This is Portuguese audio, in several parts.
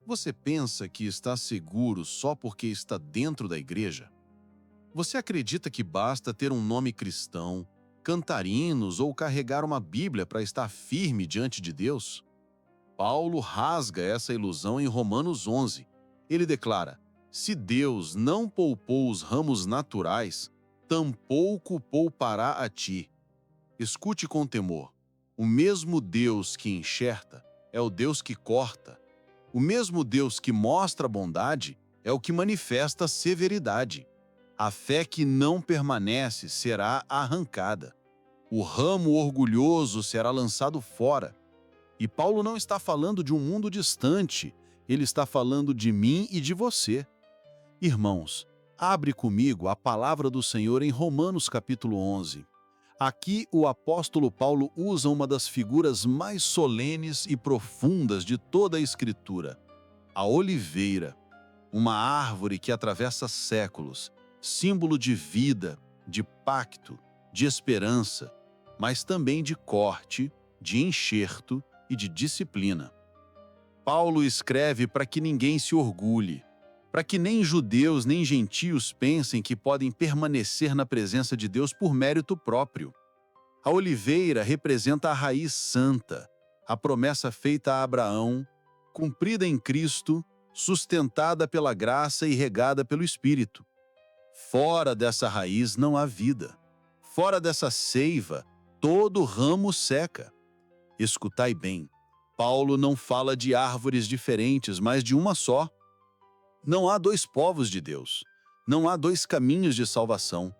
Você pensa que está seguro só porque está dentro da igreja? Você acredita que basta ter um nome cristão, cantar hinos ou carregar uma Bíblia para estar firme diante de Deus? Paulo rasga essa ilusão em Romanos 11. Ele declara: se Deus não poupou os ramos naturais, tampouco poupará a ti. Escute com temor. O mesmo Deus que enxerta é o Deus que corta. O mesmo Deus que mostra bondade é o que manifesta severidade. A fé que não permanece será arrancada. O ramo orgulhoso será lançado fora. E Paulo não está falando de um mundo distante, ele está falando de mim e de você. Irmãos, abre comigo a palavra do Senhor em Romanos capítulo 11. Aqui o apóstolo Paulo usa uma das figuras mais solenes e profundas de toda a Escritura, a oliveira, uma árvore que atravessa séculos, símbolo de vida, de pacto, de esperança, mas também de corte, de enxerto e de disciplina. Paulo escreve para que ninguém se orgulhe, para que nem judeus nem gentios pensem que podem permanecer na presença de Deus por mérito próprio. A oliveira representa a raiz santa, a promessa feita a Abraão, cumprida em Cristo, sustentada pela graça e regada pelo Espírito. Fora dessa raiz não há vida. Fora dessa seiva, todo ramo seca. Escutai bem, Paulo não fala de árvores diferentes, mas de uma só. Não há dois povos de Deus. Não há dois caminhos de salvação.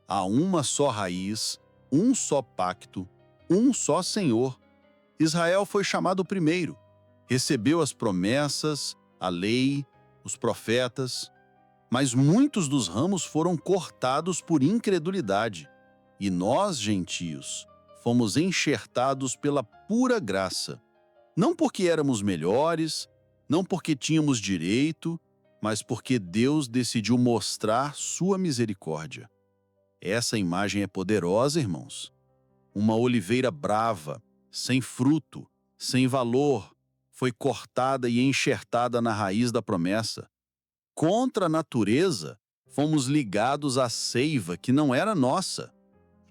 Há uma só raiz, um só pacto, um só Senhor. Israel foi chamado primeiro. Recebeu as promessas, a lei, os profetas. Mas muitos dos ramos foram cortados por incredulidade. E nós, gentios, fomos enxertados pela pura graça. Não porque éramos melhores, não porque tínhamos direito, mas porque Deus decidiu mostrar sua misericórdia. Essa imagem é poderosa, irmãos. Uma oliveira brava, sem fruto, sem valor, foi cortada e enxertada na raiz da promessa. Contra a natureza, fomos ligados à seiva que não era nossa.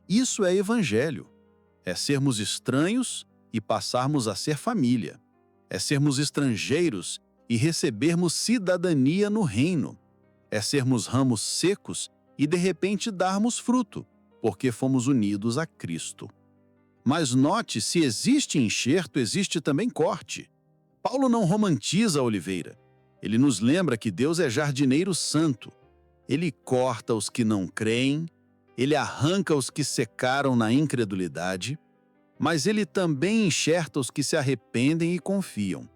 Isso é evangelho. É sermos estranhos e passarmos a ser família. É sermos estrangeiros e recebermos cidadania no reino. É sermos ramos secos e de repente darmos fruto, porque fomos unidos a Cristo. Mas note, se existe enxerto, existe também corte. Paulo não romantiza a oliveira. Ele nos lembra que Deus é jardineiro santo. Ele corta os que não creem, ele arranca os que secaram na incredulidade, mas ele também enxerta os que se arrependem e confiam.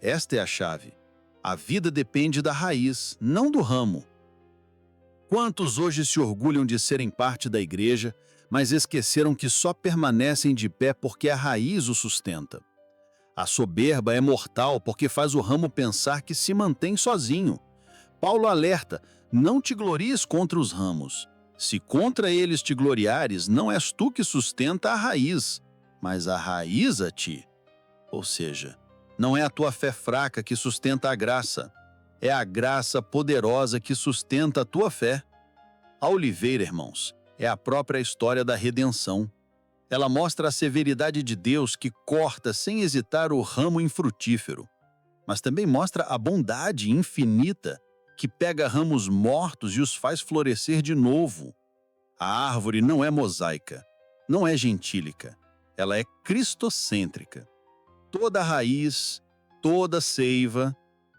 Esta é a chave. A vida depende da raiz, não do ramo. Quantos hoje se orgulham de serem parte da igreja, mas esqueceram que só permanecem de pé porque a raiz o sustenta? A soberba é mortal porque faz o ramo pensar que se mantém sozinho. Paulo alerta: não te glories contra os ramos. Se contra eles te gloriares, não és tu que sustenta a raiz, mas a raiz a ti. Ou seja, não é a tua fé fraca que sustenta a graça, é a graça poderosa que sustenta a tua fé. A oliveira, irmãos, é a própria história da redenção. Ela mostra a severidade de Deus que corta sem hesitar o ramo infrutífero, mas também mostra a bondade infinita que pega ramos mortos e os faz florescer de novo. A árvore não é mosaica, não é gentílica, ela é cristocêntrica. Toda raiz, toda seiva,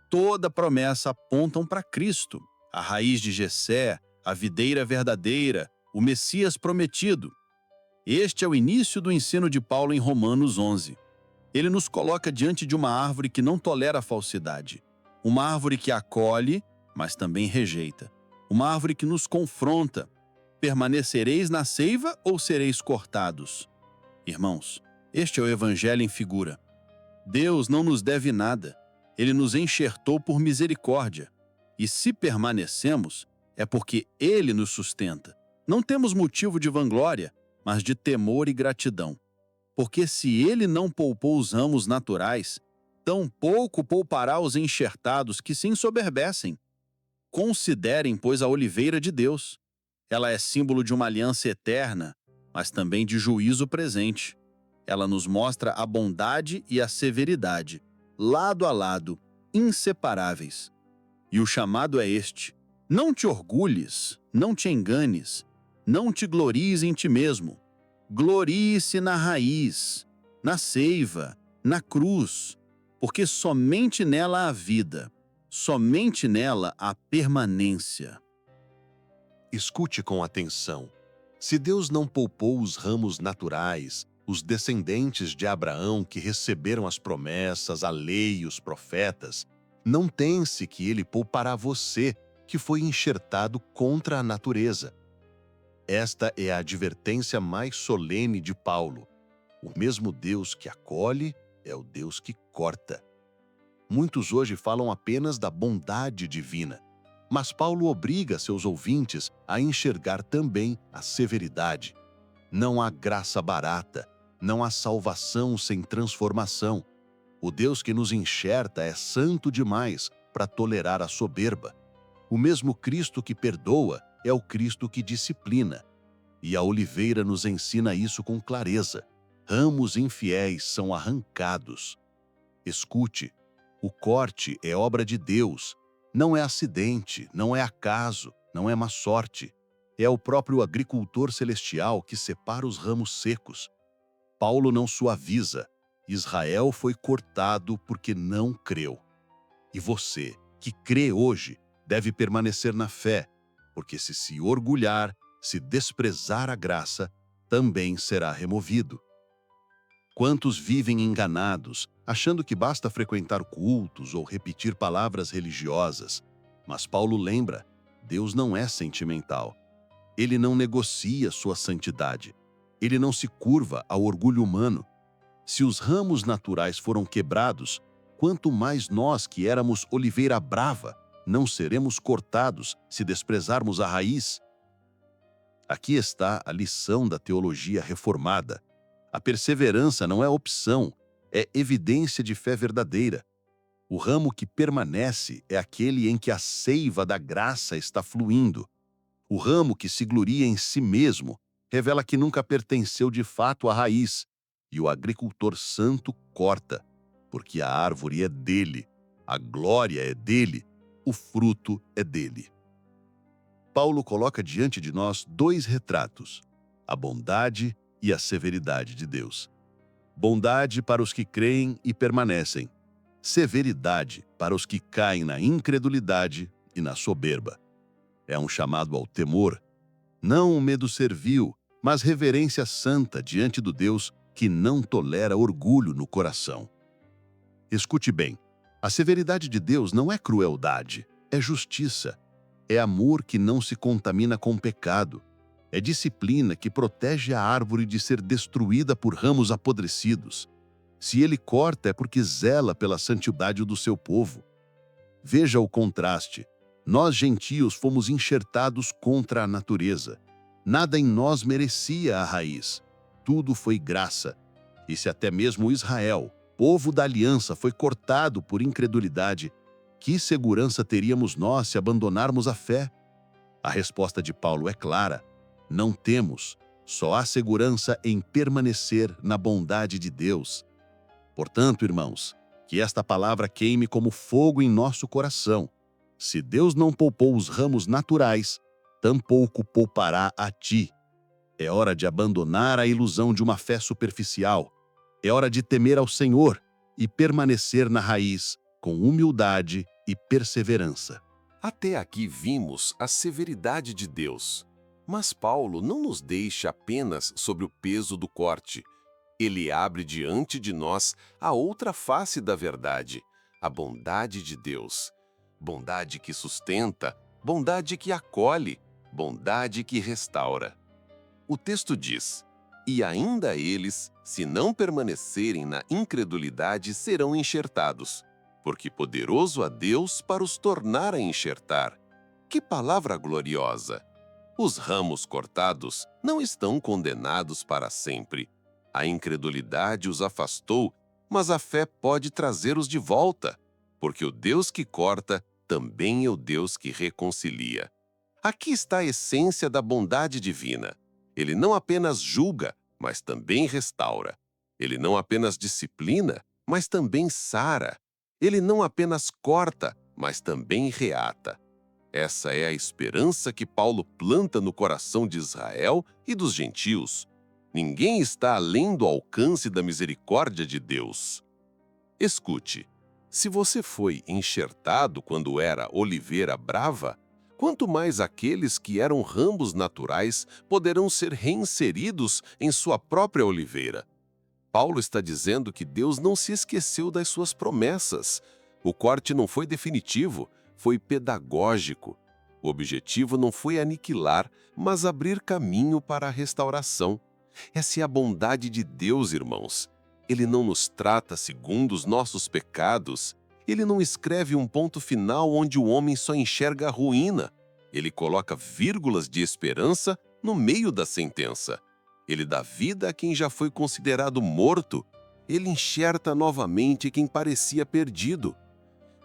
toda promessa apontam para Cristo, a raiz de Jessé, a videira verdadeira, o Messias prometido. Este é o início do ensino de Paulo em Romanos 11. Ele nos coloca diante de uma árvore que não tolera a falsidade, uma árvore que acolhe, mas também rejeita, uma árvore que nos confronta. Permanecereis na seiva ou sereis cortados? Irmãos, este é o evangelho em figura. Deus não nos deve nada. Ele nos enxertou por misericórdia. E se permanecemos, é porque Ele nos sustenta. Não temos motivo de vanglória, mas de temor e gratidão. Porque se Ele não poupou os ramos naturais, tampouco poupará os enxertados que se ensoberbecem. Considerem, pois, a oliveira de Deus. Ela é símbolo de uma aliança eterna, mas também de juízo presente. Ela nos mostra a bondade e a severidade, lado a lado, inseparáveis. E o chamado é este: não te orgulhes, não te enganes, não te glories em ti mesmo. Glorie-se na raiz, na seiva, na cruz, porque somente nela há vida, somente nela há permanência. Escute com atenção. Se Deus não poupou os ramos naturais, os descendentes de Abraão que receberam as promessas, a lei e os profetas, não pense que ele poupará você, que foi enxertado contra a natureza. Esta é a advertência mais solene de Paulo. O mesmo Deus que acolhe é o Deus que corta. Muitos hoje falam apenas da bondade divina, mas Paulo obriga seus ouvintes a enxergar também a severidade. Não há graça barata, não há salvação sem transformação. O Deus que nos enxerta é santo demais para tolerar a soberba. O mesmo Cristo que perdoa é o Cristo que disciplina. E a oliveira nos ensina isso com clareza. Ramos infiéis são arrancados. Escute, o corte é obra de Deus. Não é acidente, não é acaso, não é má sorte. É o próprio agricultor celestial que separa os ramos secos. Paulo não suaviza. Israel foi cortado porque não creu. E você, que crê hoje, deve permanecer na fé, porque se orgulhar, se desprezar a graça, também será removido. Quantos vivem enganados, achando que basta frequentar cultos ou repetir palavras religiosas? Mas Paulo lembra, Deus não é sentimental. Ele não negocia sua santidade. Ele não se curva ao orgulho humano. Se os ramos naturais foram quebrados, quanto mais nós que éramos oliveira brava, não seremos cortados se desprezarmos a raiz? Aqui está a lição da teologia reformada. A perseverança não é opção, é evidência de fé verdadeira. O ramo que permanece é aquele em que a seiva da graça está fluindo. O ramo que se gloria em si mesmo revela que nunca pertenceu de fato à raiz, e o agricultor santo corta, porque a árvore é dele, a glória é dele, o fruto é dele. Paulo coloca diante de nós dois retratos: a bondade e a severidade de Deus. Bondade para os que creem e permanecem, severidade para os que caem na incredulidade e na soberba. É um chamado ao temor, não um medo servil, mas reverência santa diante do Deus que não tolera orgulho no coração. Escute bem, a severidade de Deus não é crueldade, é justiça. É amor que não se contamina com pecado. É disciplina que protege a árvore de ser destruída por ramos apodrecidos. Se ele corta, é porque zela pela santidade do seu povo. Veja o contraste. Nós, gentios, fomos enxertados contra a natureza. Nada em nós merecia a raiz. Tudo foi graça. E se até mesmo Israel, povo da aliança, foi cortado por incredulidade, que segurança teríamos nós se abandonarmos a fé? A resposta de Paulo é clara. Não temos, só há segurança em permanecer na bondade de Deus. Portanto, irmãos, que esta palavra queime como fogo em nosso coração. Se Deus não poupou os ramos naturais, tampouco poupará a ti. É hora de abandonar a ilusão de uma fé superficial. É hora de temer ao Senhor e permanecer na raiz, com humildade e perseverança. Até aqui vimos a severidade de Deus. Mas Paulo não nos deixa apenas sobre o peso do corte. Ele abre diante de nós a outra face da verdade, a bondade de Deus. Bondade que sustenta, bondade que acolhe, bondade que restaura. O texto diz: "E ainda eles, se não permanecerem na incredulidade, serão enxertados, porque poderoso a Deus para os tornar a enxertar." Que palavra gloriosa! Os ramos cortados não estão condenados para sempre. A incredulidade os afastou mas a fé pode trazê-los de volta, porque o Deus que corta também é o Deus que reconcilia. Aqui está a essência da bondade divina. Ele não apenas julga, mas também restaura. Ele não apenas disciplina, mas também sara. Ele não apenas corta, mas também reata. Essa é a esperança que Paulo planta no coração de Israel e dos gentios. Ninguém está além do alcance da misericórdia de Deus. Escute, se você foi enxertado quando era oliveira brava, quanto mais aqueles que eram ramos naturais poderão ser reinseridos em sua própria oliveira. Paulo está dizendo que Deus não se esqueceu das suas promessas. O corte não foi definitivo, foi pedagógico. O objetivo não foi aniquilar, mas abrir caminho para a restauração. Essa é a bondade de Deus, irmãos. Ele não nos trata segundo os nossos pecados. Ele não escreve um ponto final onde o homem só enxerga a ruína. Ele coloca vírgulas de esperança no meio da sentença. Ele dá vida a quem já foi considerado morto. Ele enxerta novamente quem parecia perdido.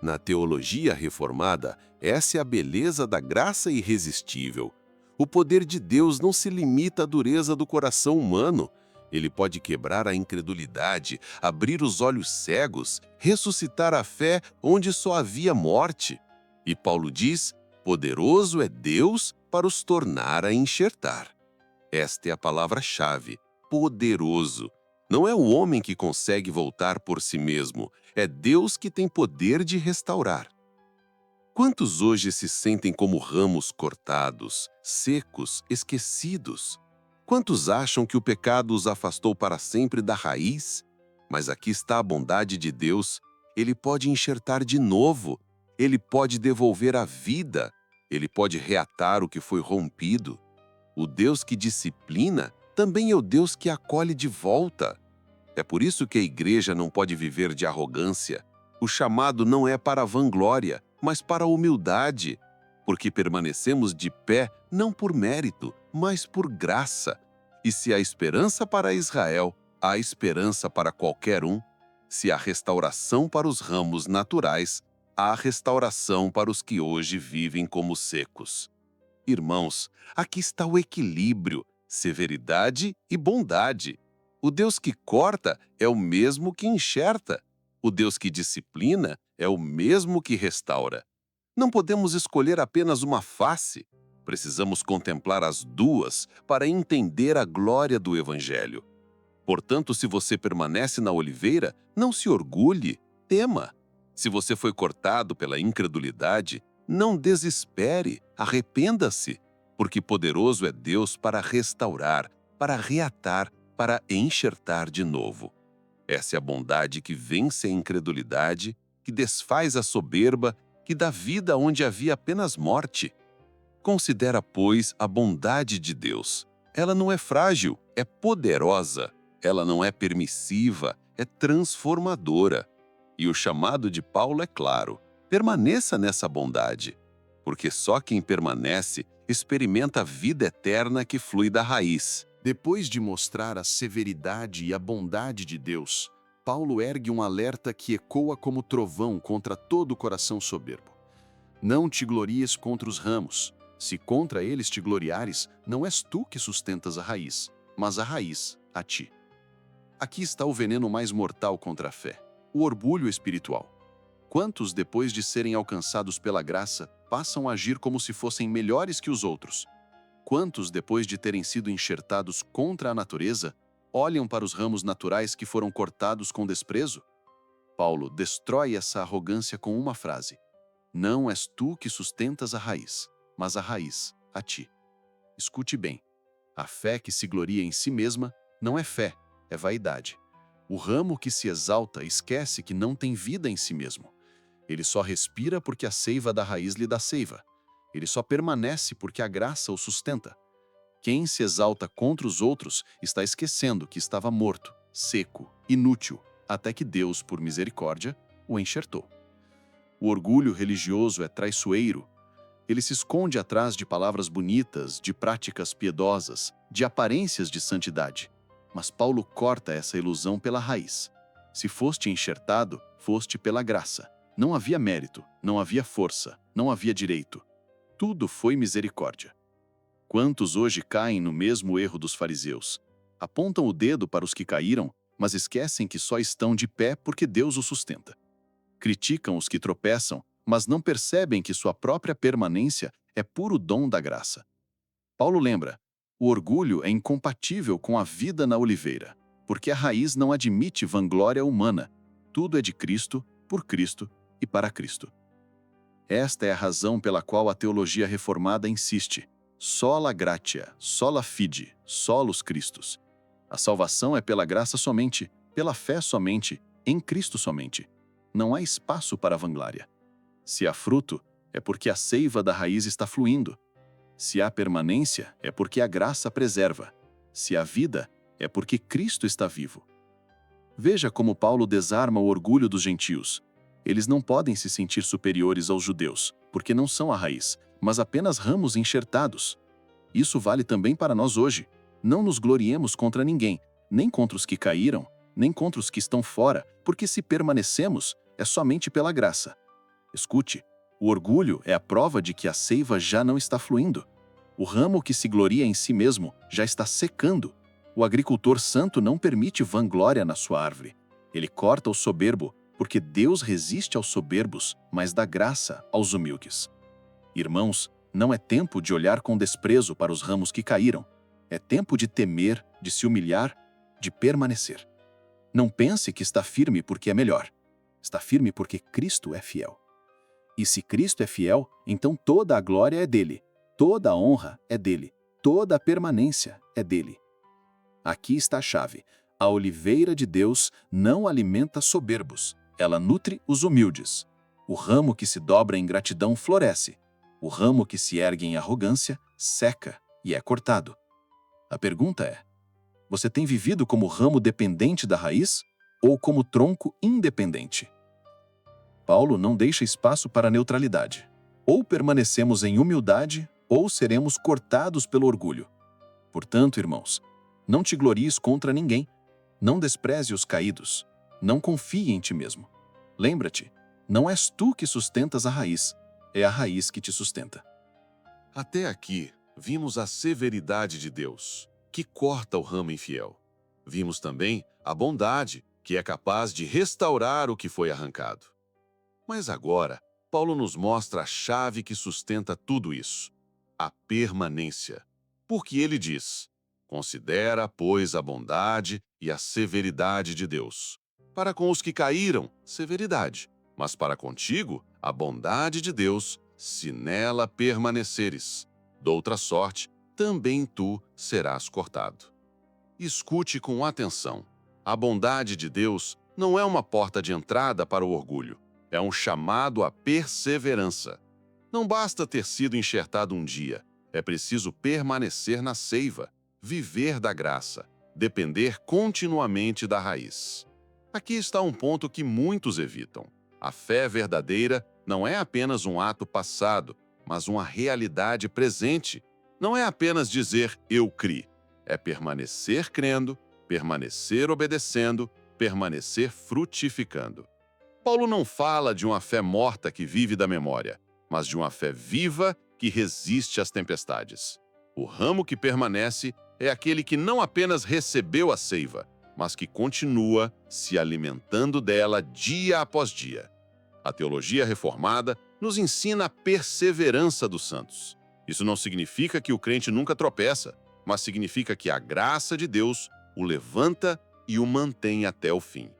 Na teologia reformada, essa é a beleza da graça irresistível. O poder de Deus não se limita à dureza do coração humano. Ele pode quebrar a incredulidade, abrir os olhos cegos, ressuscitar a fé onde só havia morte. E Paulo diz, poderoso é Deus para os tornar a enxertar. Esta é a palavra-chave, poderoso. Não é o homem que consegue voltar por si mesmo, é Deus que tem poder de restaurar. Quantos hoje se sentem como ramos cortados, secos, esquecidos? Quantos acham que o pecado os afastou para sempre da raiz? Mas aqui está a bondade de Deus. Ele pode enxertar de novo. Ele pode devolver a vida. Ele pode reatar o que foi rompido. O Deus que disciplina também é o Deus que acolhe de volta. É por isso que a igreja não pode viver de arrogância. O chamado não é para a vanglória, mas para a humildade, porque permanecemos de pé não por mérito, mas por graça. E se há esperança para Israel, há esperança para qualquer um. Se há restauração para os ramos naturais, há restauração para os que hoje vivem como secos. Irmãos, aqui está o equilíbrio, severidade e bondade. O Deus que corta é o mesmo que enxerta. O Deus que disciplina é o mesmo que restaura. Não podemos escolher apenas uma face. Precisamos contemplar as duas para entender a glória do Evangelho. Portanto, se você permanece na oliveira, não se orgulhe, tema. Se você foi cortado pela incredulidade, não desespere, arrependa-se, porque poderoso é Deus para restaurar, para reatar, para enxertar de novo. Essa é a bondade que vence a incredulidade, que desfaz a soberba, que dá vida onde havia apenas morte. Considera, pois, a bondade de Deus. Ela não é frágil, é poderosa. Ela não é permissiva, é transformadora. E o chamado de Paulo é claro: permaneça nessa bondade, porque só quem permanece experimenta a vida eterna que flui da raiz. Depois de mostrar a severidade e a bondade de Deus, Paulo ergue um alerta que ecoa como trovão contra todo o coração soberbo. Não te glories contra os ramos. Se contra eles te gloriares, não és tu que sustentas a raiz, mas a raiz a ti. Aqui está o veneno mais mortal contra a fé, o orgulho espiritual. Quantos, depois de serem alcançados pela graça, passam a agir como se fossem melhores que os outros? Quantos, depois de terem sido enxertados contra a natureza, olham para os ramos naturais que foram cortados com desprezo? Paulo destrói essa arrogância com uma frase: não és tu que sustentas a raiz, mas a raiz a ti. Escute bem, a fé que se gloria em si mesma não é fé, é vaidade. O ramo que se exalta esquece que não tem vida em si mesmo. Ele só respira porque a seiva da raiz lhe dá seiva. Ele só permanece porque a graça o sustenta. Quem se exalta contra os outros está esquecendo que estava morto, seco, inútil, até que Deus, por misericórdia, o enxertou. O orgulho religioso é traiçoeiro. Ele se esconde atrás de palavras bonitas, de práticas piedosas, de aparências de santidade. Mas Paulo corta essa ilusão pela raiz. Se foste enxertado, foste pela graça. Não havia mérito, não havia força, não havia direito. Tudo foi misericórdia. Quantos hoje caem no mesmo erro dos fariseus? Apontam o dedo para os que caíram, mas esquecem que só estão de pé porque Deus os sustenta. Criticam os que tropeçam, mas não percebem que sua própria permanência é puro dom da graça. Paulo lembra: o orgulho é incompatível com a vida na oliveira, porque a raiz não admite vanglória humana. Tudo é de Cristo, por Cristo e para Cristo. Esta é a razão pela qual a teologia reformada insiste: sola gratia, sola fide, solus Christus. A salvação é pela graça somente, pela fé somente, em Cristo somente. Não há espaço para vanglória. Se há fruto, é porque a seiva da raiz está fluindo. Se há permanência, é porque a graça preserva. Se há vida, é porque Cristo está vivo. Veja como Paulo desarma o orgulho dos gentios. Eles não podem se sentir superiores aos judeus, porque não são a raiz, mas apenas ramos enxertados. Isso vale também para nós hoje. Não nos gloriemos contra ninguém, nem contra os que caíram, nem contra os que estão fora, porque se permanecemos, é somente pela graça. Escute, o orgulho é a prova de que a seiva já não está fluindo. O ramo que se gloria em si mesmo já está secando. O agricultor santo não permite vanglória na sua árvore. Ele corta o soberbo, porque Deus resiste aos soberbos, mas dá graça aos humildes. Irmãos, não é tempo de olhar com desprezo para os ramos que caíram. É tempo de temer, de se humilhar, de permanecer. Não pense que está firme porque é melhor. Está firme porque Cristo é fiel. E se Cristo é fiel, então toda a glória é dele, toda a honra é dele, toda a permanência é dele. Aqui está a chave. A oliveira de Deus não alimenta soberbos, ela nutre os humildes. O ramo que se dobra em gratidão floresce. O ramo que se ergue em arrogância seca e é cortado. A pergunta é: você tem vivido como ramo dependente da raiz ou como tronco independente? Paulo não deixa espaço para neutralidade. Ou permanecemos em humildade, ou seremos cortados pelo orgulho. Portanto, irmãos, não te glories contra ninguém. Não despreze os caídos. Não confie em ti mesmo. Lembra-te, não és tu que sustentas a raiz, é a raiz que te sustenta. Até aqui, vimos a severidade de Deus, que corta o ramo infiel. Vimos também a bondade, que é capaz de restaurar o que foi arrancado. Mas agora, Paulo nos mostra a chave que sustenta tudo isso: a permanência. Porque ele diz: considera, pois, a bondade e a severidade de Deus. Para com os que caíram, severidade, mas para contigo, a bondade de Deus, se nela permaneceres. Doutra sorte, também tu serás cortado. Escute com atenção. A bondade de Deus não é uma porta de entrada para o orgulho. É um chamado à perseverança. Não basta ter sido enxertado um dia. É preciso permanecer na seiva, viver da graça, depender continuamente da raiz. Aqui está um ponto que muitos evitam. A fé verdadeira não é apenas um ato passado, mas uma realidade presente. Não é apenas dizer eu criei. É permanecer crendo, permanecer obedecendo, permanecer frutificando. Paulo não fala de uma fé morta que vive da memória, mas de uma fé viva que resiste às tempestades. O ramo que permanece é aquele que não apenas recebeu a seiva, mas que continua se alimentando dela dia após dia. A teologia reformada nos ensina a perseverança dos santos. Isso não significa que o crente nunca tropeça, mas significa que a graça de Deus o levanta e o mantém até o fim.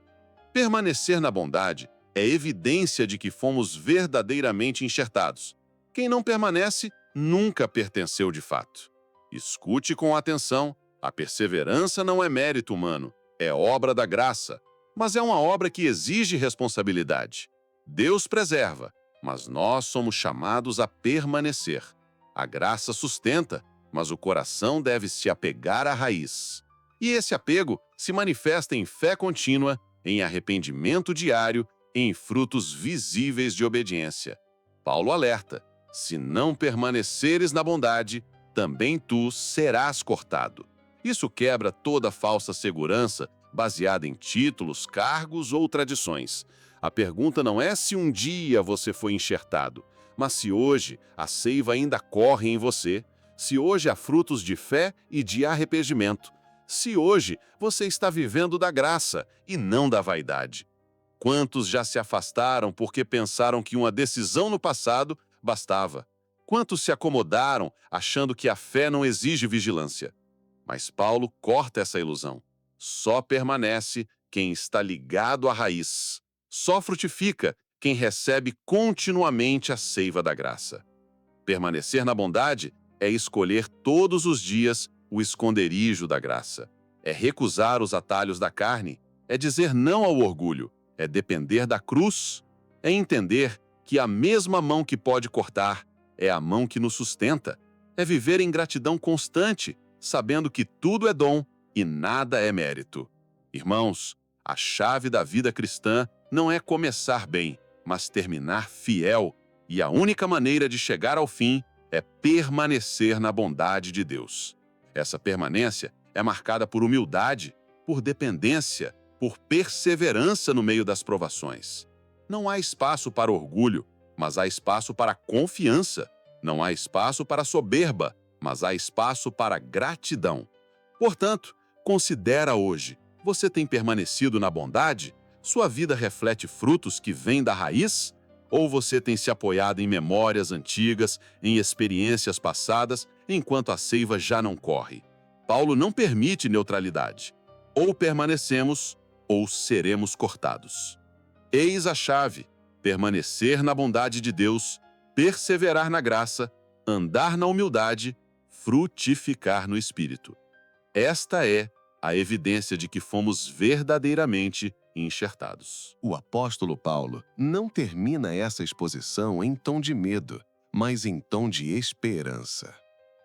Permanecer na bondade é evidência de que fomos verdadeiramente enxertados. Quem não permanece nunca pertenceu de fato. Escute com atenção: a perseverança não é mérito humano, é obra da graça, mas é uma obra que exige responsabilidade. Deus preserva, mas nós somos chamados a permanecer. A graça sustenta, mas o coração deve se apegar à raiz. E esse apego se manifesta em fé contínua, em arrependimento diário, em frutos visíveis de obediência. Paulo alerta: se não permaneceres na bondade, também tu serás cortado. Isso quebra toda falsa segurança baseada em títulos, cargos ou tradições. A pergunta não é se um dia você foi enxertado, mas se hoje a seiva ainda corre em você, se hoje há frutos de fé e de arrependimento, se hoje você está vivendo da graça e não da vaidade. Quantos já se afastaram porque pensaram que uma decisão no passado bastava? Quantos se acomodaram achando que a fé não exige vigilância? Mas Paulo corta essa ilusão. Só permanece quem está ligado à raiz. Só frutifica quem recebe continuamente a seiva da graça. Permanecer na bondade é escolher todos os dias o esconderijo da graça. É recusar os atalhos da carne, é dizer não ao orgulho, é depender da cruz, é entender que a mesma mão que pode cortar é a mão que nos sustenta, é viver em gratidão constante, sabendo que tudo é dom e nada é mérito. Irmãos, a chave da vida cristã não é começar bem, mas terminar fiel, e a única maneira de chegar ao fim é permanecer na bondade de Deus. Essa permanência é marcada por humildade, por dependência, por perseverança no meio das provações. Não há espaço para orgulho, mas há espaço para confiança. Não há espaço para soberba, mas há espaço para gratidão. Portanto, considera hoje, você tem permanecido na bondade? Sua vida reflete frutos que vêm da raiz? Ou você tem se apoiado em memórias antigas, em experiências passadas, enquanto a seiva já não corre? Paulo não permite neutralidade. Ou permanecemos, ou seremos cortados. Eis a chave: permanecer na bondade de Deus, perseverar na graça, andar na humildade, frutificar no Espírito. Esta é a evidência de que fomos verdadeiramente enxertados. O apóstolo Paulo não termina essa exposição em tom de medo, mas em tom de esperança.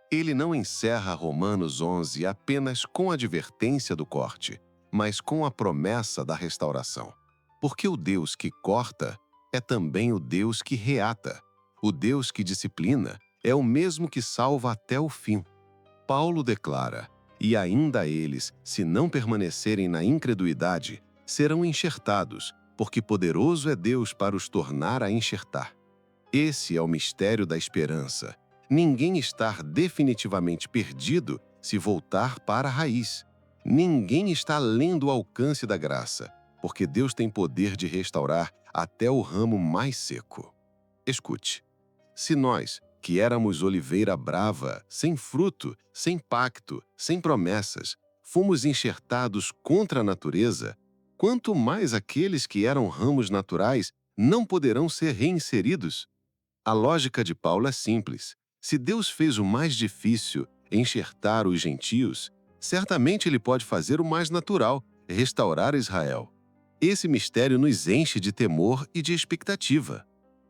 Ele não encerra Romanos 11 apenas com a advertência do corte, mas com a promessa da restauração. Porque o Deus que corta é também o Deus que reata. O Deus que disciplina é o mesmo que salva até o fim. Paulo declara: e ainda eles, se não permanecerem na incredulidade, serão enxertados, porque poderoso é Deus para os tornar a enxertar. Esse é o mistério da esperança. Ninguém está definitivamente perdido se voltar para a raiz. Ninguém está além do alcance da graça, porque Deus tem poder de restaurar até o ramo mais seco. Escute, se nós, que éramos oliveira brava, sem fruto, sem pacto, sem promessas, fomos enxertados contra a natureza, quanto mais aqueles que eram ramos naturais não poderão ser reinseridos? A lógica de Paulo é simples. Se Deus fez o mais difícil, enxertar os gentios, certamente Ele pode fazer o mais natural, restaurar Israel. Esse mistério nos enche de temor e de expectativa.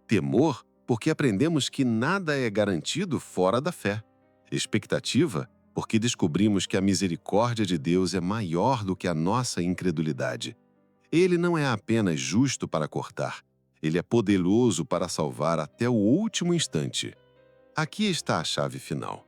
Temor, porque aprendemos que nada é garantido fora da fé. Expectativa, porque descobrimos que a misericórdia de Deus é maior do que a nossa incredulidade. Ele não é apenas justo para cortar, Ele é poderoso para salvar até o último instante. Aqui está a chave final.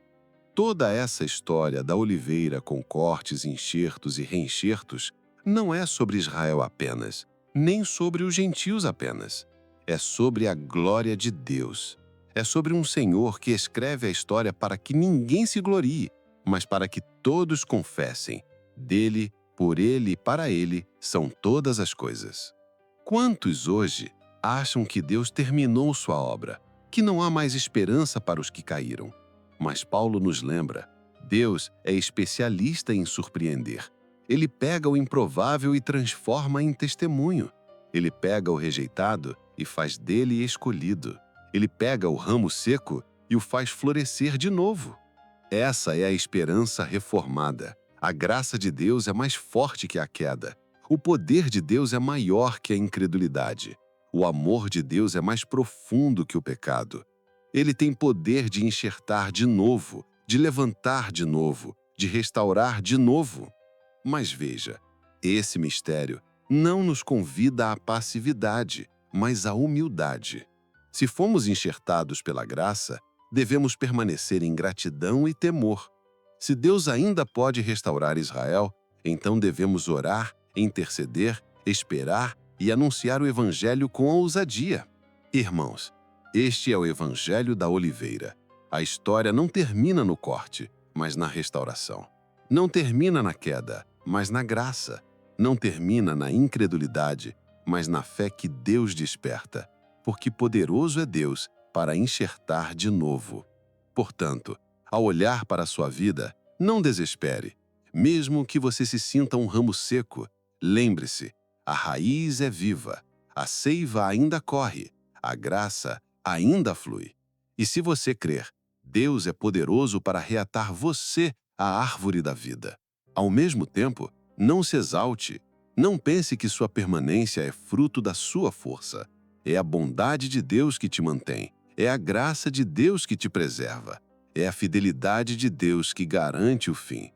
Toda essa história da oliveira com cortes, enxertos e reenxertos não é sobre Israel apenas, nem sobre os gentios apenas. É sobre a glória de Deus. É sobre um Senhor que escreve a história para que ninguém se glorie, mas para que todos confessem: dele, por ele e para ele são todas as coisas. Quantos hoje acham que Deus terminou sua obra, que não há mais esperança para os que caíram? Mas Paulo nos lembra: Deus é especialista em surpreender. Ele pega o improvável e transforma em testemunho. Ele pega o rejeitado e faz dele escolhido. Ele pega o ramo seco e o faz florescer de novo. Essa é a esperança reformada. A graça de Deus é mais forte que a queda. O poder de Deus é maior que a incredulidade. O amor de Deus é mais profundo que o pecado. Ele tem poder de enxertar de novo, de levantar de novo, de restaurar de novo. Mas veja, esse mistério não nos convida à passividade, mas à humildade. Se fomos enxertados pela graça, devemos permanecer em gratidão e temor. Se Deus ainda pode restaurar Israel, então devemos orar interceder, esperar e anunciar o Evangelho com ousadia. Irmãos, este é o Evangelho da Oliveira. A história não termina no corte, mas na restauração. Não termina na queda, mas na graça. Não termina na incredulidade, mas na fé que Deus desperta, porque poderoso é Deus para enxertar de novo. Portanto, ao olhar para a sua vida, não desespere. Mesmo que você se sinta um ramo seco, lembre-se, a raiz é viva, a seiva ainda corre, a graça ainda flui. E se você crer, Deus é poderoso para reatar você à árvore da vida. Ao mesmo tempo, não se exalte, não pense que sua permanência é fruto da sua força. É a bondade de Deus que te mantém, é a graça de Deus que te preserva, é a fidelidade de Deus que garante o fim.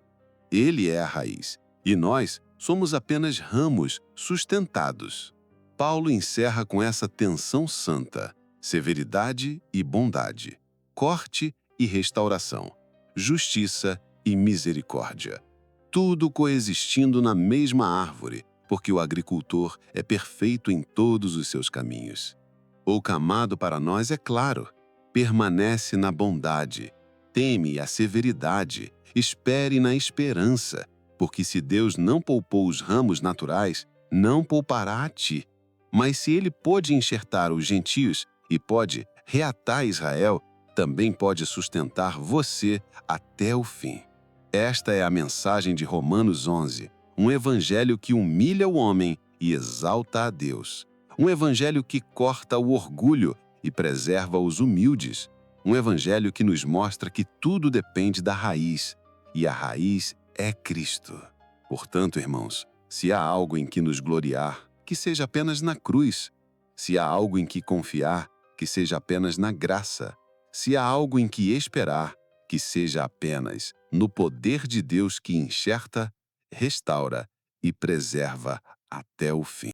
Ele é a raiz, e nós somos apenas ramos sustentados. Paulo encerra com essa tensão santa: severidade e bondade, corte e restauração, justiça e misericórdia. Tudo coexistindo na mesma árvore, porque o agricultor é perfeito em todos os seus caminhos. O camado para nós é claro: permanece na bondade, teme a severidade, espere na esperança, porque se Deus não poupou os ramos naturais, não poupará a ti. Mas se ele pôde enxertar os gentios e pode reatar Israel, também pode sustentar você até o fim. Esta é a mensagem de Romanos 11, um evangelho que humilha o homem e exalta a Deus. Um evangelho que corta o orgulho e preserva os humildes. Um evangelho que nos mostra que tudo depende da raiz, e a raiz é Cristo. Portanto, irmãos, se há algo em que nos gloriar, que seja apenas na cruz. Se há algo em que confiar, que seja apenas na graça. Se há algo em que esperar, que seja apenas no poder de Deus que enxerta, restaura e preserva até o fim.